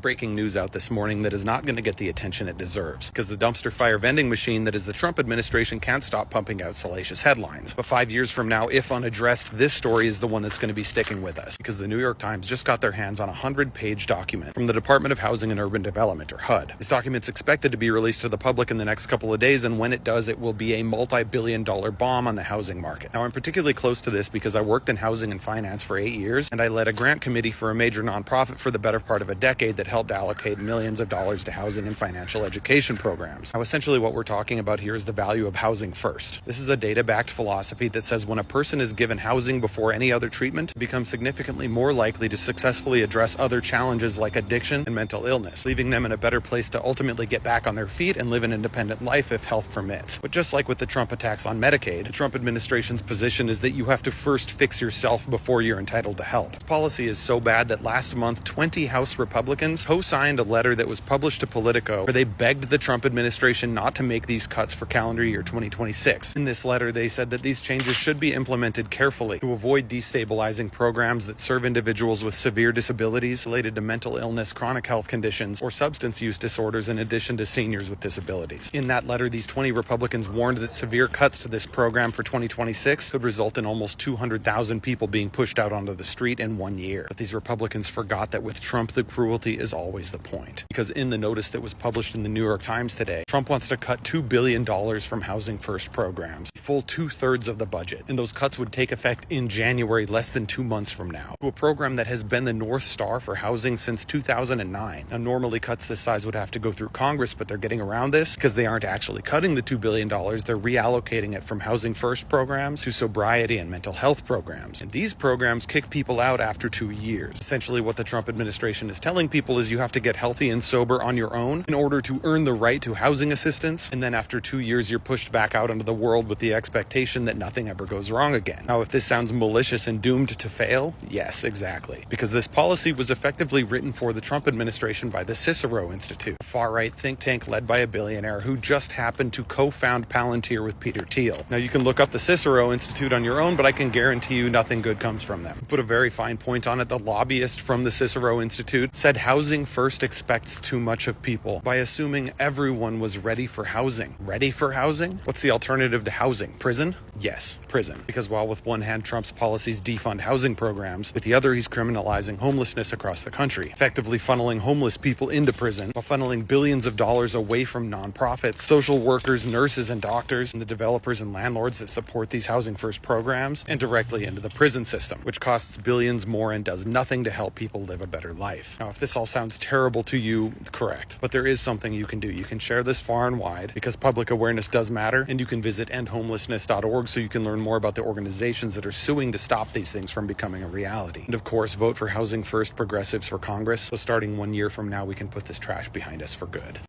breaking news out this morning that is not going to get the attention it deserves, because the dumpster fire vending machine that is the Trump administration can't stop pumping out salacious headlines. But 5 years from now, if unaddressed, this story is the one that's going to be sticking with us, because the New York Times just got their hands on a 100-page document from the Department of Housing and Urban Development, or HUD. This document's expected to be released to the public in the next couple of days, and when it does, it will be a multi-billion-dollar bomb on the housing market. Now, I'm particularly close to this because I worked in housing and finance for 8 years, and I led a grant committee for a major nonprofit for the better part of a decade that helped allocate millions of dollars to housing and financial education programs. Now, essentially what we're talking about here is the value of housing first. This is a data-backed philosophy that says when a person is given housing before any other treatment, it becomes significantly more likely to successfully address other challenges like addiction and mental illness, leaving them in a better place to ultimately get back on their feet and live an independent life if health permits. But just like with the Trump attacks on Medicaid, the Trump administration's position is that you have to first fix yourself before you're entitled to help. The policy is so bad that last month, 20 House Republicans co-signed a letter that was published to Politico where they begged the Trump administration not to make these cuts for calendar year 2026. In this letter, they said that these changes should be implemented carefully to avoid destabilizing programs that serve individuals with severe disabilities related to mental illness, chronic health conditions, or substance use disorders, in addition to seniors with disabilities. In that letter, these 20 Republicans warned that severe cuts to this program for 2026 could result in almost 200,000 people being pushed out onto the street in 1 year. But these Republicans forgot that with Trump, the cruelty is always the point. Because in the notice that was published in the New York Times today, Trump wants to cut $2 billion from Housing First programs, a full 2/3 of the budget. And those cuts would take effect in January, less than 2 months from now, to a program that has been the North Star for housing since 2009. Now, normally cuts this size would have to go through Congress, but they're getting around this because they aren't actually cutting the $2 billion. They're reallocating it from Housing First programs to sobriety and mental health programs. And these programs kick people out after 2 years. Essentially, what the Trump administration is telling people is you have to get healthy and sober on your own in order to earn the right to housing assistance. And then after 2 years, you're pushed back out into the world with the expectation that nothing ever goes wrong again. Now, if this sounds malicious and doomed to fail, yes, exactly. Because this policy was effectively written for the Trump administration by the Cicero Institute, a far-right think tank led by a billionaire who just happened to co-found Palantir with Peter Thiel. Now, you can look up the Cicero Institute on your own, but I can guarantee you nothing good comes from them. To put a very fine point on it, the lobbyist from the Cicero Institute said Housing First expects too much of people by assuming everyone was ready for housing. Ready for housing? What's the alternative to housing? Prison? Yes, prison. Because while with one hand Trump's policies defund housing programs, with the other he's criminalizing homelessness across the country, effectively funneling homeless people into prison while funneling billions of dollars away from nonprofits, social workers, nurses, and doctors, and the developers and landlords that support these Housing First programs, and directly into the prison system, which costs billions more and does nothing to help people live a better life. Now, if this all sounds terrible to you, correct. But there is something you can do. You can share this far and wide, because public awareness does matter, and you can visit endhomelessness.org so you can learn more about the organizations that are suing to stop these things from becoming a reality. And of course, vote for Housing First progressives for Congress, so starting 1 year from now, we can put this trash behind us for good.